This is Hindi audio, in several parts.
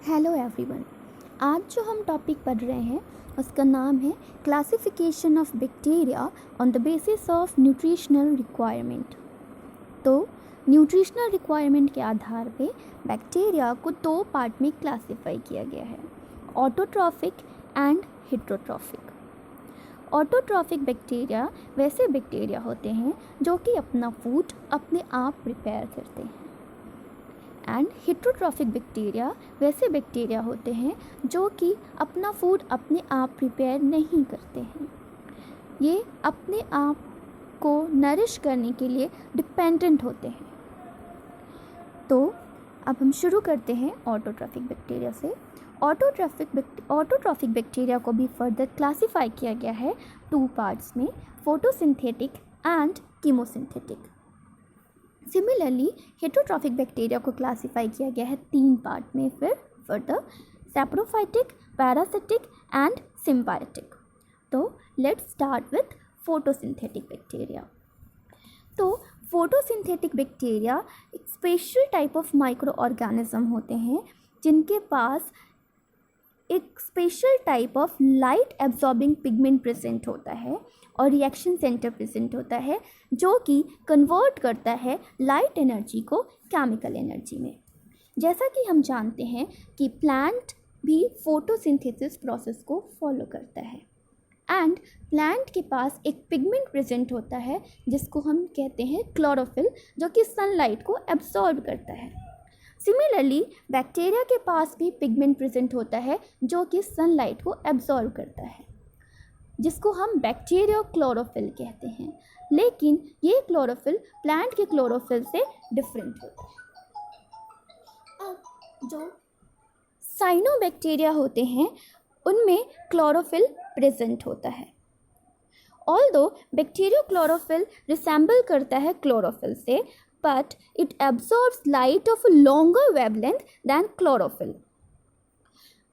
Hello everyone. आज जो हम टॉपिक पढ़ रहे हैं उसका नाम है classification of bacteria on the basis of nutritional requirement. तो न्यूट्रिशनल रिक्वायरमेंट के आधार पे बैक्टीरिया को दो पार्ट में क्लासिफाई किया गया है, autotrophic and heterotrophic. Autotrophic bacteria वैसे बैक्टीरिया होते हैं जो कि अपना फूड अपने आप प्रिपेयर करते हैं, एंड हेटेरोट्रॉफिक बैक्टीरिया वैसे बैक्टीरिया होते हैं जो कि अपना फूड अपने आप प्रिपेयर नहीं करते हैं। ये अपने आप को नरिश करने के लिए डिपेंडेंट होते हैं। तो अब हम शुरू करते हैं ऑटोट्रॉफिक बैक्टीरिया से। ऑटोट्रॉफिक बैक्टीरिया को भी फर्दर क्लासिफाई किया गया है टू पार्ट्स में, photosynthetic and chemosynthetic. Similarly heterotrophic bacteria को क्लासिफाई किया गया है तीन पार्ट में फिर further, saprophytic, parasitic and symbiotic. तो let's start with photosynthetic bacteria. तो फोटोसिंथेटिक बैक्टीरिया एक special type of microorganism होते हैं जिनके पास एक special type of light absorbing pigment present होता है और रिएक्शन सेंटर प्रेजेंट होता है जो कि कन्वर्ट करता है लाइट एनर्जी को केमिकल एनर्जी में। जैसा कि हम जानते हैं कि प्लांट भी फोटोसिंथेसिस प्रोसेस को फॉलो करता है, एंड प्लांट के पास एक पिगमेंट प्रेजेंट होता है जिसको हम कहते हैं क्लोरोफिल, जो कि सनलाइट को एब्जॉर्ब करता है। सिमिलरली बैक्टीरिया के पास भी पिगमेंट प्रेजेंट होता है जो कि सनलाइट को एब्जॉर्ब करता है, जिसको हम बैक्टीरिया क्लोरोफिल कहते हैं। लेकिन ये क्लोरोफिल प्लांट के क्लोरोफिल से डिफरेंट होता है। अब जो साइनोबैक्टीरिया होते हैं उनमें क्लोरोफिल प्रेजेंट होता है। ऑल्दो बैक्टीरिया क्लोरोफिल रिसेंबल करता है क्लोरोफिल से, but it absorbs light of a longer wavelength than chlorophyll.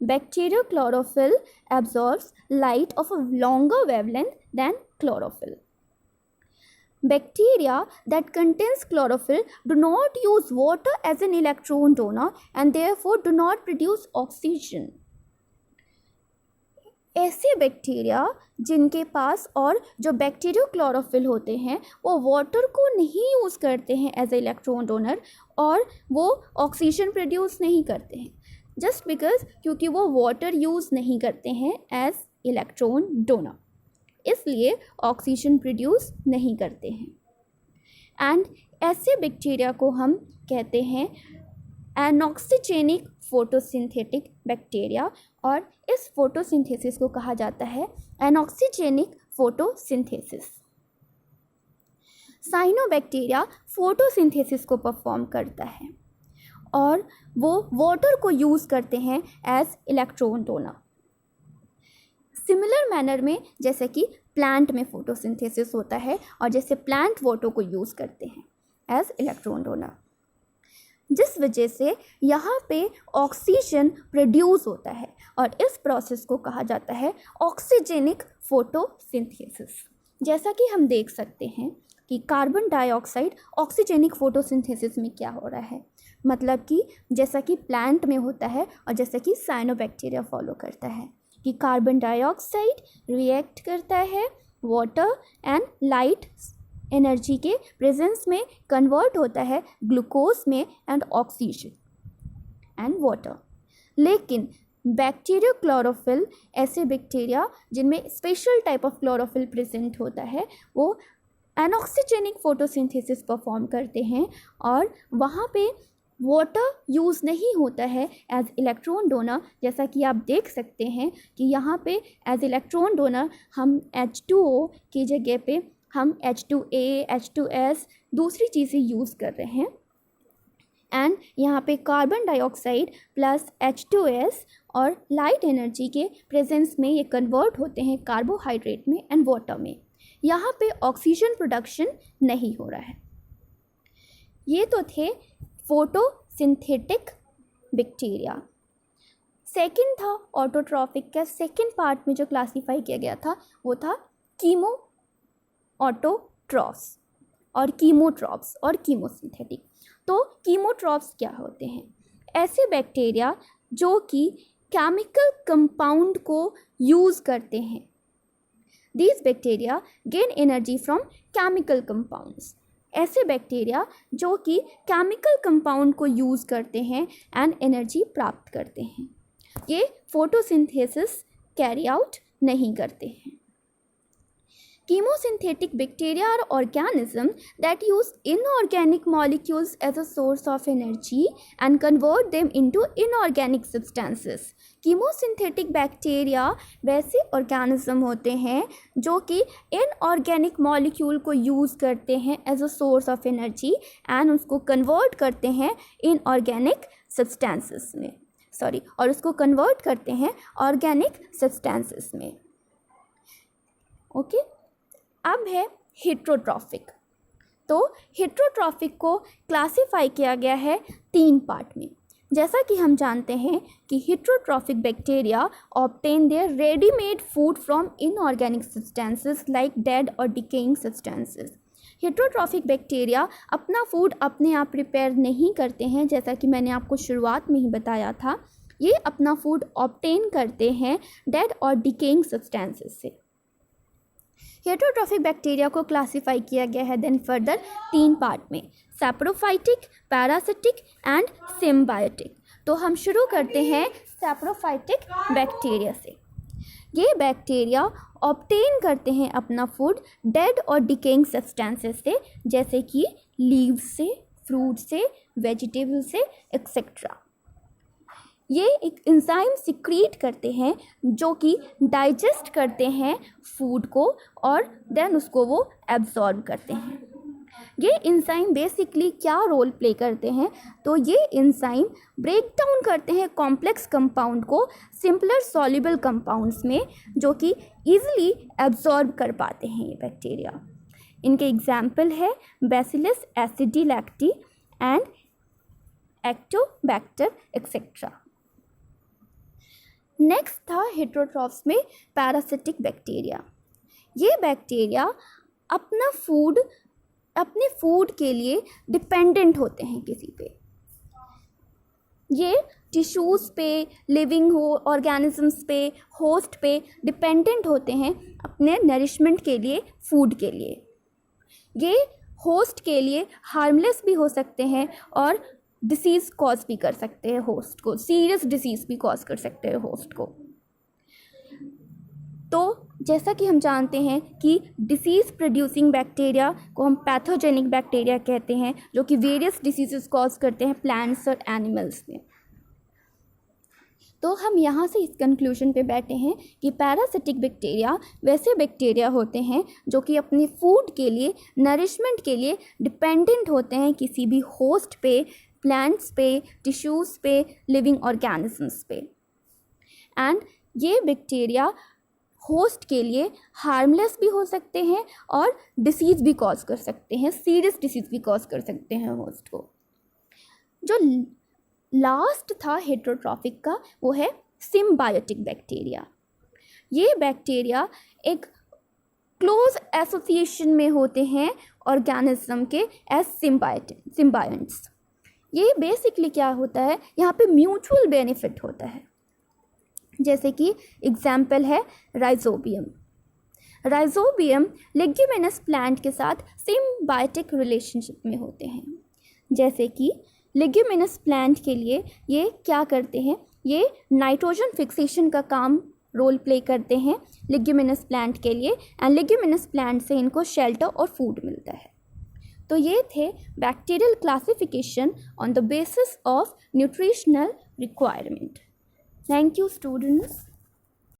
Bacterial chlorophyll absorbs light of a longer wavelength than chlorophyll. Bacteria that contains chlorophyll do not use water as an electron donor and therefore do not produce oxygen. ऐसे बैक्टीरिया जिनके पास और जो बैक्टीरियो क्लोरोफिल होते हैं वो वाटर को नहीं यूज़ करते हैं एज ए इलेक्ट्रॉन डोनर और वो ऑक्सीजन प्रोड्यूस नहीं करते हैं, जस्ट बिकॉज क्योंकि वो वाटर यूज़ नहीं करते हैं एज इलेक्ट्रॉन डोनर, इसलिए ऑक्सीजन प्रोड्यूस नहीं करते हैं। एंड ऐसे बैक्टीरिया को हम कहते हैं एनॉक्सिजेनिक फोटोसिंथेटिक बैक्टीरिया, और इस फोटोसिंथेसिस को कहा जाता है एनॉक्सिजेनिक फोटोसिंथेसिस। साइनोबैक्टीरिया फोटोसिंथेसिस को परफॉर्म करता है और वो वाटर को यूज़ करते हैं as electron donor. Similar manner में जैसे कि प्लांट में फोटोसिंथेसिस होता है और जैसे प्लांट वाटर को यूज़ करते हैं एज इलेक्ट्रॉन डोनर, जिस वजह से यहाँ पे ऑक्सीजन प्रोड्यूस होता है और इस प्रोसेस को कहा जाता है ऑक्सीजेनिक फोटोसिंथेसिस। जैसा कि हम देख सकते हैं कि कार्बन डाइऑक्साइड ऑक्सीजेनिक फोटोसिंथेसिस में क्या हो रहा है, मतलब कि जैसा कि प्लांट में होता है और जैसा कि साइनोबैक्टीरिया फॉलो करता है कि कार्बन डाइऑक्साइड रिएक्ट करता है वाटर एंड लाइट एनर्जी के प्रेजेंस में कन्वर्ट होता है ग्लूकोज में एंड ऑक्सीजन एंड वाटर। लेकिन बैक्टीरिया क्लोरोफिल ऐसे बैक्टीरिया जिनमें special type of chlorophyll present होता है वो एनॉक्सिजेनिक फोटोसिंथेसिस परफॉर्म करते हैं और वहाँ पे वाटर यूज़ नहीं होता है एज इलेक्ट्रॉन डोनर। जैसा कि आप देख सकते हैं कि यहाँ पे एज इलेक्ट्रॉन डोनर हम H2O की जगह पे हम H2A, H2S दूसरी चीज़ें यूज़ कर रहे हैं, एंड यहाँ पे कार्बन डाइऑक्साइड प्लस H2S और लाइट एनर्जी के प्रेजेंस में ये कन्वर्ट होते हैं कार्बोहाइड्रेट में एंड वाटर में। यहाँ पे ऑक्सीजन प्रोडक्शन नहीं हो रहा है। ये तो थे फोटोसिंथेटिक बैक्टीरिया। सेकंड था ऑटोट्रॉफिक का। सेकंड पार्ट में जो क्लासीफाई किया गया था वो था कीमो ऑटोट्रॉफ्स और कीमोट्रॉप्स और कीमोसिंथेटिक। तो कीमोट्रॉप्स क्या होते हैं? ऐसे बैक्टीरिया जो कि केमिकल कंपाउंड को यूज़ करते हैं। These bacteria gain energy from chemical compounds. ऐसे बैक्टीरिया जो कि केमिकल कंपाउंड को यूज़ करते हैं एंड एनर्जी प्राप्त करते हैं, ये फोटोसिंथेसिस कैरी आउट नहीं करते हैं। Chemosynthetic bacteria are organisms that use inorganic molecules as a source of energy and convert them into inorganic substances. Chemosynthetic bacteria वैसे organism होते हैं जो कि inorganic molecule को use करते हैं as a source of energy and उसको convert करते हैं inorganic substances में, और उसको convert करते हैं organic substances में। ओके, अब है हेट्रोट्रॉफिक। तो हेट्रोट्रॉफिक को क्लासिफाई किया गया है 3 पार्ट में। जैसा कि हम जानते हैं कि heterotrophic bacteria obtain their readymade food from inorganic substances like dead और डिकेइंग सब्सटेंसेस। हेट्रोट्रॉफिक बैक्टीरिया अपना फूड अपने आप प्रिपेयर नहीं करते हैं, जैसा कि मैंने आपको शुरुआत में ही बताया था। ये अपना फूड ऑब्टेन करते हैं डेड और डिकेइंग सब्सटेंसेस से। हेट्रोट्रॉफिक बैक्टीरिया को क्लासिफाई किया गया है देन फर्दर 3 पार्ट में, सैप्रोफाइटिक, पैरासिटिक एंड सिम्बायोटिक। तो हम शुरू करते हैं सैप्रोफाइटिक बैक्टीरिया से। ये बैक्टीरिया ऑब्टेन करते हैं अपना फूड डेड और डिकेइंग सब्सटेंसेस से, जैसे कि लीव्स से, फ्रूट से, वेजिटेबल से एक्सेट्रा। ये एक एंजाइम सिक्रीट करते हैं जो कि डाइजेस्ट करते हैं फूड को और देन उसको वो एब्जॉर्ब करते हैं। ये एंजाइम बेसिकली क्या रोल प्ले करते हैं, तो ये एंजाइम ब्रेक डाउन करते हैं कॉम्प्लेक्स कंपाउंड को सिंपलर सॉल्युबल कंपाउंड्स में, जो कि ईजिली एब्जॉर्ब कर पाते हैं ये बैक्टीरिया। इनके एग्जाम्पल है बैसिलस एसिडिलैक्टी एंड एक्टोबैक्टर एक्सेट्रा। नेक्स्ट था हेट्रोट्रॉफ्स में पैरासिटिक बैक्टीरिया। ये बैक्टीरिया अपने फूड के लिए डिपेंडेंट होते हैं किसी पे। ये टिश्यूज़ पे, लिविंग ऑर्गेनिजम्स पे, होस्ट पे डिपेंडेंट होते हैं अपने नरिशमेंट के लिए, फूड के लिए। ये होस्ट के लिए हार्मलेस भी हो सकते हैं और डिसीज़ कॉज भी कर सकते हैं होस्ट को, सीरियस डिसीज़ भी कॉज कर सकते हैं होस्ट को। तो जैसा कि हम जानते हैं कि डिसीज़ प्रोड्यूसिंग बैक्टीरिया को हम पैथोजेनिक बैक्टीरिया कहते हैं, जो कि वेरियस डिसीजेस कॉज करते हैं प्लांट्स और एनिमल्स में। तो हम यहाँ से इस कंक्लूजन पे बैठे हैं कि पैरासिटिक बैक्टीरिया वैसे बैक्टीरिया होते हैं जो कि अपने फूड के लिए, नरिशमेंट के लिए डिपेंडेंट होते हैं किसी भी होस्ट पे, प्लांट्स पे, टिश्यूज़ पे, लिविंग ऑर्गेनिजम्स पे। एंड ये बैक्टीरिया होस्ट के लिए हार्मलेस भी हो सकते हैं और डिसीज़ भी कॉज कर सकते हैं, सीरियस डिसीज़ भी कॉज कर सकते हैं होस्ट को। जो लास्ट था हेट्रोट्रॉफिक का, वो है सिम्बायोटिक बैक्टीरिया। ये बैक्टीरिया एक क्लोज एसोसिएशन में होते हैं ऑर्गेनिज्म के एज सिम्बायंट्स। ये बेसिकली क्या होता है, यहाँ पे म्यूचुअल बेनिफिट होता है। जैसे कि एग्जाम्पल है राइजोबियम। राइजोबियम लेग्यूमिनस प्लांट के साथ सिम्बायोटिक रिलेशनशिप में होते हैं। जैसे कि लेग्यूमिनस प्लांट के लिए ये क्या करते हैं, ये नाइट्रोजन फिक्सेशन का काम रोल प्ले करते हैं लेग्यूमिनस प्लांट के लिए, एंड लेग्यूमिनस प्लांट से इनको शेल्टर और फूड मिलता है। तो ये थे bacterial classification on the basis of nutritional requirement. Thank you students.